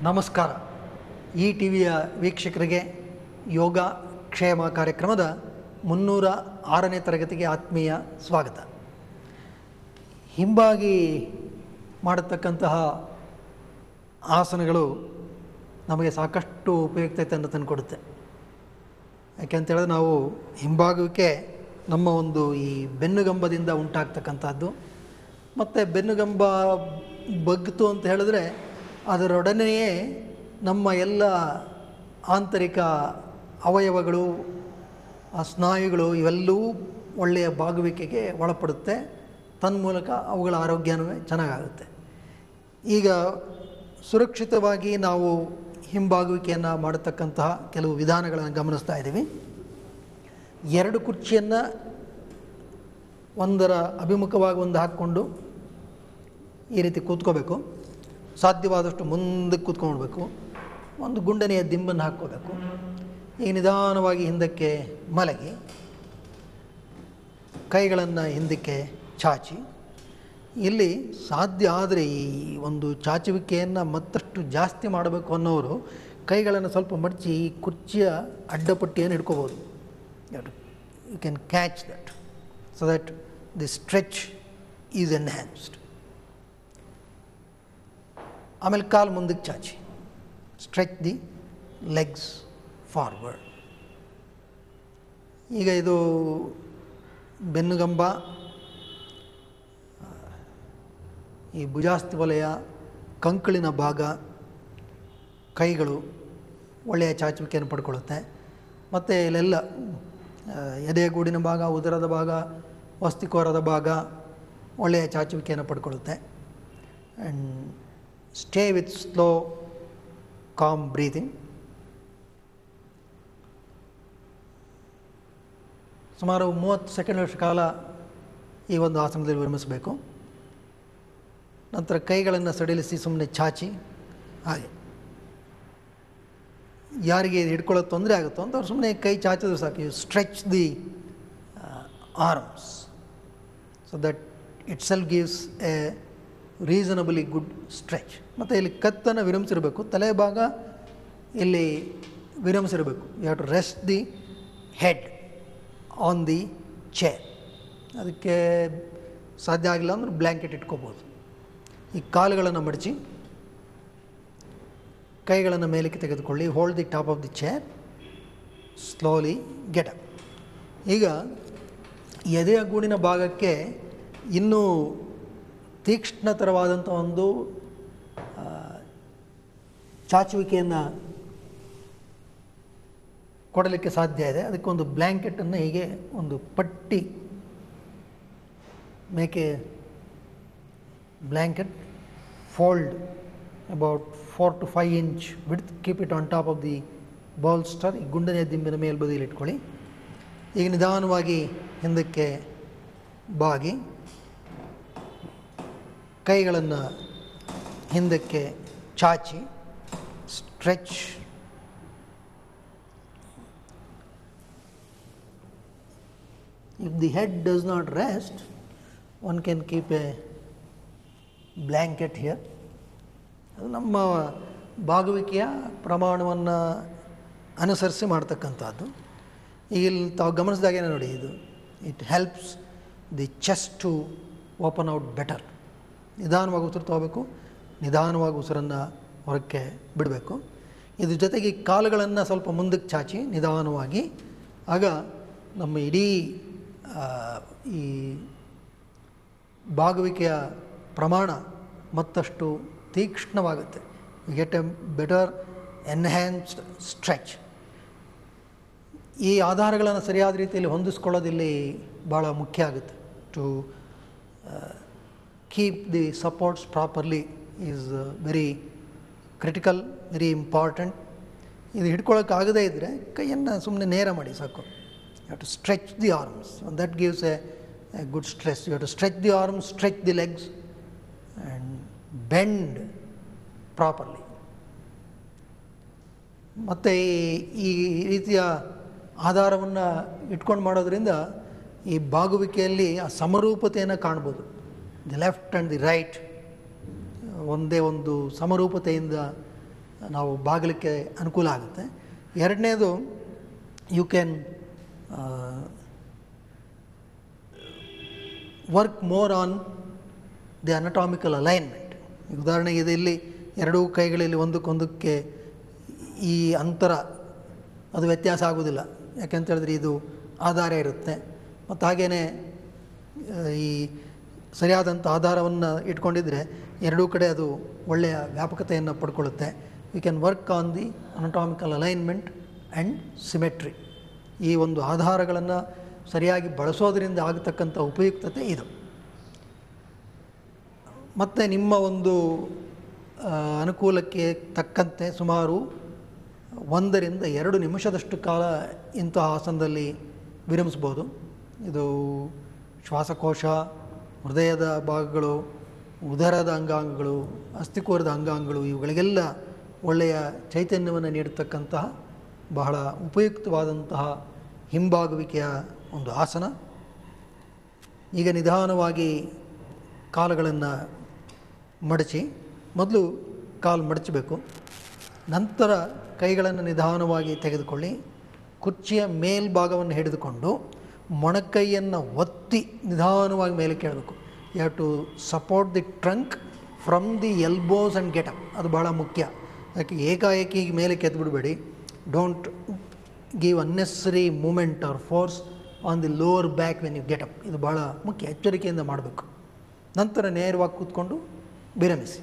ನಮಸ್ಕಾರ. ಈ ಟಿ ವಿಯ ವೀಕ್ಷಕರಿಗೆ ಯೋಗ ಕ್ಷೇಮ ಕಾರ್ಯಕ್ರಮದ 306ನೇ ತರಗತಿಗೆ ಆತ್ಮೀಯ ಸ್ವಾಗತ. ಹಿಂಬಾಗಿ ಮಾಡತಕ್ಕಂತಹ ಆಸನಗಳು ನಮಗೆ ಸಾಕಷ್ಟು ಉಪಯುಕ್ತತೆಯನ್ನು ತಂದುಕೊಡುತ್ತೆ. ಯಾಕೆಂತೇಳಿದ್ರೆ ನಾವು ಹಿಂಬಾಗುವಿಕೆ ನಮ್ಮ ಒಂದು ಈ ಬೆನ್ನುಗಂಬದಿಂದ ಉಂಟಾಗ್ತಕ್ಕಂಥದ್ದು. ಮತ್ತು ಬೆನ್ನುಗಂಬ ಬಗ್ಗಿತು ಅಂತ ಹೇಳಿದ್ರೆ ಅದರೊಡನೆಯೇ ನಮ್ಮ ಎಲ್ಲ ಆಂತರಿಕ ಅವಯವಗಳು, ಸ್ನಾಯುಗಳು ಇವೆಲ್ಲವೂ ಒಳ್ಳೆಯ ಬಾಗುವಿಕೆಗೆ ಒಳಪಡುತ್ತೆ. ತನ್ಮೂಲಕ ಅವುಗಳ ಆರೋಗ್ಯನೂ ಚೆನ್ನಾಗಾಗುತ್ತೆ. ಈಗ ಸುರಕ್ಷಿತವಾಗಿ ನಾವು ಹಿಂಬಾಗುವಿಕೆಯನ್ನು ಮಾಡತಕ್ಕಂತಹ ಕೆಲವು ವಿಧಾನಗಳನ್ನು ಗಮನಿಸ್ತಾ ಇದ್ದೀವಿ. 2 ಕುರ್ಚಿಯನ್ನು ಒಂದರ ಅಭಿಮುಖವಾಗಿ ಒಂದು ಹಾಕ್ಕೊಂಡು ಈ ರೀತಿ ಕೂತ್ಕೋಬೇಕು. ಸಾಧ್ಯವಾದಷ್ಟು ಮುಂದಕ್ಕೆ ಕೂತ್ಕೊಳ್ಬೇಕು. ಒಂದು ಗುಂಡನೆಯ ದಿಂಬನ್ನು ಹಾಕ್ಕೋಬೇಕು. ಈಗ ನಿಧಾನವಾಗಿ ಹಿಂದಕ್ಕೆ ಮಲಗಿ ಕೈಗಳನ್ನು ಹಿಂದಕ್ಕೆ ಚಾಚಿ, ಇಲ್ಲಿ ಸಾಧ್ಯ ಆದರೆ ಈ ಒಂದು ಚಾಚುವಿಕೆಯನ್ನು ಮತ್ತಷ್ಟು ಜಾಸ್ತಿ ಮಾಡಬೇಕು ಅನ್ನೋರು ಕೈಗಳನ್ನು ಸ್ವಲ್ಪ ಮಡಚಿ ಈ ಕುರ್ಚಿಯ ಅಡ್ಡಪಟ್ಟಿಯನ್ನು ಹಿಡ್ಕೋಬೋದು. You can catch that so that the stretch is enhanced. ಆಮೇಲೆ ಕಾಲು ಮುಂದಕ್ಕೆ ಚಾಚಿ, ಸ್ಟ್ರೆಚ್ ದಿ ಲೆಗ್ಸ್ ಫಾರ್ವರ್ಡ್. ಈಗ ಇದು ಬೆನ್ನುಗಂಬ, ಈ ಭುಜಾಸ್ತಿ ವಲಯ, ಕಂಕಳಿನ ಭಾಗ, ಕೈಗಳು ಒಳ್ಳೆಯ ಚಾಚುವಿಕೆಯನ್ನು ಪಡ್ಕೊಳ್ಳುತ್ತೆ. ಮತ್ತು ಇಲ್ಲೆಲ್ಲ ಎದೆಗೂಡಿನ ಭಾಗ, ಉದರದ ಭಾಗ, ವಸ್ತಿಕೋರದ ಭಾಗ ಒಳ್ಳೆಯ ಚಾಚುವಿಕೆಯನ್ನು ಪಡ್ಕೊಳ್ಳುತ್ತೆ. And stay with slow calm breathing. ಸುಮಾರು 30 ಸೆಕೆಂಡ್ಗಳ ಕಾಲ ಈ ಒಂದು ಆಸನದಲ್ಲಿ ವಿರಮಿಸಬೇಕು. ನಂತರ ಕೈಗಳನ್ನು ಸಡಿಲಿಸಿ ಸುಮ್ಮನೆ ಚಾಚಿ, ಹಾಗೆ ಯಾರಿಗೆ ಹಿಡ್ಕೊಳ್ಳೋದು ತೊಂದರೆ ಆಗುತ್ತೋ ಅಂತ ಅವ್ರು ಸುಮ್ಮನೆ ಕೈ ಚಾಚಿದ್ರು ಸಾಕು. You stretch the arms so that itself gives a reasonably good stretch. ಮತ್ತು ಇಲ್ಲಿ ಕತ್ತನ್ನು ವಿರಮಿಸಿರಬೇಕು, ತಲೆ ಭಾಗ ಇಲ್ಲಿ ವಿರಮಿಸಿರಬೇಕು. You have to rest the head on the chair. ಅದಕ್ಕೆ ಸಾಧ್ಯ ಆಗಿಲ್ಲ ಅಂದ್ರೆ ಬ್ಲ್ಯಾಂಕೆಟ್ ಇಟ್ಕೋಬೋದು. ಈ ಕಾಲುಗಳನ್ನು ಮಡಚಿ ಕೈಗಳನ್ನು ಮೇಲಕ್ಕೆ ತೆಗೆದುಕೊಳ್ಳಿ. Hold the top of the chair, slowly get up. ಈಗ ಎದೆಯ ಗೂಡಿನ ಭಾಗಕ್ಕೆ ಇನ್ನೂ ತೀಕ್ಷ್ಣತರವಾದಂಥ ಒಂದು ಚಾಚುವಿಕೆಯನ್ನು ಕೊಡಲಿಕ್ಕೆ ಸಾಧ್ಯ ಇದೆ. ಅದಕ್ಕೊಂದು ಬ್ಲ್ಯಾಂಕೆಟನ್ನು ಹೀಗೆ ಒಂದು ಪಟ್ಟಿ, make a blanket, fold about 4 to 5 inch width, keep it on top of the bolster. ಈ ಗುಂಡನೆಯ ದಿಂಬಿನ ಮೇಲ್ಬದಿಯಲ್ಲಿ ಇಟ್ಕೊಳ್ಳಿ. ಈಗ ನಿಧಾನವಾಗಿ ಹಿಂದಕ್ಕೆ ಬಾಗಿ ಕೈಗಳನ್ನು ಹಿಂದಕ್ಕೆ ಚಾಚಿ, stretch. If the head does not rest, one can keep a blanket here. ಅದು ನಮ್ಮ ಬಾಗುವಿಕೆಯ ಪ್ರಮಾಣವನ್ನು ಅನುಸರಿಸಿ ಮಾಡ್ತಕ್ಕಂಥದ್ದು. ಈಗ ಇಲ್ಲಿ ತಾವು ಗಮನಿಸಿದಾಗೇನೆ ನೋಡಿ, ಇದು it helps the chest to open out better. ನಿಧಾನವಾಗಿ ಉಸಿರು ತಗೋಬೇಕು, ನಿಧಾನವಾಗಿ ಉಸಿರನ್ನು ಹೊರಕ್ಕೆ ಬಿಡಬೇಕು. ಇದ್ರ ಜೊತೆಗೆ ಕಾಲುಗಳನ್ನು ಸ್ವಲ್ಪ ಮುಂದಕ್ಕೆ ಚಾಚಿ ನಿಧಾನವಾಗಿ, ಆಗ ನಮ್ಮ ಇಡೀ ಈ ಬಾಗುವಿಕೆಯ ಪ್ರಮಾಣ ಮತ್ತಷ್ಟು ತೀಕ್ಷ್ಣವಾಗುತ್ತೆ. We get a better enhanced stretch. ಈ ಆಧಾರಗಳನ್ನು ಸರಿಯಾದ ರೀತಿಯಲ್ಲಿ ಹೊಂದಿಸ್ಕೊಳ್ಳೋದಿಲ್ಲಿ ಭಾಳ ಮುಖ್ಯ ಆಗುತ್ತೆ. To keep the supports properly is very critical, very important. ಇದು ಹಿಡ್ಕೊಳ್ಳೋಕ್ಕಾಗದೇ ಇದ್ದರೆ ಕೈಯನ್ನು ಸುಮ್ಮನೆ ನೇರ ಮಾಡಿ ಸಾಕು. You have to stretch the arms, that gives a good stress. You have to stretch the arms, stretch the legs and bend properly. ಮತ್ತು ಈ ರೀತಿಯ ಆಧಾರವನ್ನು ಇಟ್ಕೊಂಡು ಮಾಡೋದ್ರಿಂದ ಈ ಬಾಗುವಿಕೆಯಲ್ಲಿ ಆ ಸಮರೂಪತೆಯನ್ನು ಕಾಣ್ಬೋದು. The left and the right ಒಂದೇ ಒಂದು ಸಮರೂಪತೆಯಿಂದ ನಾವು ಬಾಗಲಿಕ್ಕೆ ಅನುಕೂಲ ಆಗುತ್ತೆ. ಎರಡನೇದು, you can work more on the anatomical alignment. ಉದಾಹರಣೆಗೆ ಇಲ್ಲಿ ಎರಡೂ ಕೈಗಳಲ್ಲಿ ಒಂದಕ್ಕೊಂದಕ್ಕೆ ಈ ಅಂತರ ಅದು ವ್ಯತ್ಯಾಸ ಆಗೋದಿಲ್ಲ. ಯಾಕೆಂತ ಹೇಳಿದ್ರೆ ಇದು ಆಧಾರ ಇರುತ್ತೆ, ಮತ್ತು ಹಾಗೆಯೇ ಈ ಸರಿಯಾದಂಥ ಆಧಾರವನ್ನು ಇಟ್ಕೊಂಡಿದ್ರೆ ಎರಡೂ ಕಡೆ ಅದು ಒಳ್ಳೆಯ ವ್ಯಾಪಕತೆಯನ್ನು ಪಡ್ಕೊಳ್ಳುತ್ತೆ. We can work on the anatomical alignment and symmetry. ಈ ಒಂದು ಆಧಾರಗಳನ್ನು ಸರಿಯಾಗಿ ಬಳಸೋದರಿಂದ ಆಗತಕ್ಕಂಥ ಉಪಯುಕ್ತತೆ ಇದು. ಮತ್ತು ನಿಮ್ಮ ಒಂದು ಅನುಕೂಲಕ್ಕೆ ತಕ್ಕಂತೆ ಸುಮಾರು 1 ರಿಂದ 2 ನಿಮಿಷದಷ್ಟು ಕಾಲ ಇಂತಹ ಆಸನದಲ್ಲಿ ವಿರಮಿಸ್ಬೋದು. ಇದು ಶ್ವಾಸಕೋಶ, ಹೃದಯದ ಭಾಗಗಳು, ಉದರದ ಅಂಗಾಂಗಗಳು, ಅಸ್ಥಿಕೂರದ ಅಂಗಾಂಗಗಳು ಇವುಗಳಿಗೆಲ್ಲ ಒಳ್ಳೆಯ ಚೈತನ್ಯವನ್ನು ನೀಡತಕ್ಕಂತಹ ಬಹಳ ಉಪಯುಕ್ತವಾದಂತಹ ಹಿಂಬಾಗುವಿಕೆಯ ಒಂದು ಆಸನ. ಈಗ ನಿಧಾನವಾಗಿ ಕಾಲುಗಳನ್ನು ಮಡಚಿ, ಮೊದಲು ಕಾಲು ಮಡಚಬೇಕು, ನಂತರ ಕೈಗಳನ್ನು ನಿಧಾನವಾಗಿ ತೆಗೆದುಕೊಳ್ಳಿ. ಕುರ್ಚಿಯ ಮೇಲ್ಭಾಗವನ್ನು ಹಿಡಿದುಕೊಂಡು ಮೊಣಕೈಯನ್ನು ಒತ್ತಿ ನಿಧಾನವಾಗಿ ಮೇಲೆ ಕೇಳಬೇಕು. You have to support the trunk from the elbows and get up. ಅದು ಭಾಳ ಮುಖ್ಯ. ಯಾಕೆ ಏಕಾಏಕಿ ಮೇಲೆ ಕೆತ್ಬಿಡಬೇಡಿ. Don't give unnecessary movement or force on the lower back when you get up. ಇದು ಭಾಳ ಮುಖ್ಯ, ಎಚ್ಚರಿಕೆಯಿಂದ ಮಾಡಬೇಕು. ನಂತರ ನೇರವಾಗಿ ಕೂತ್ಕೊಂಡು ವಿರಮಿಸಿ.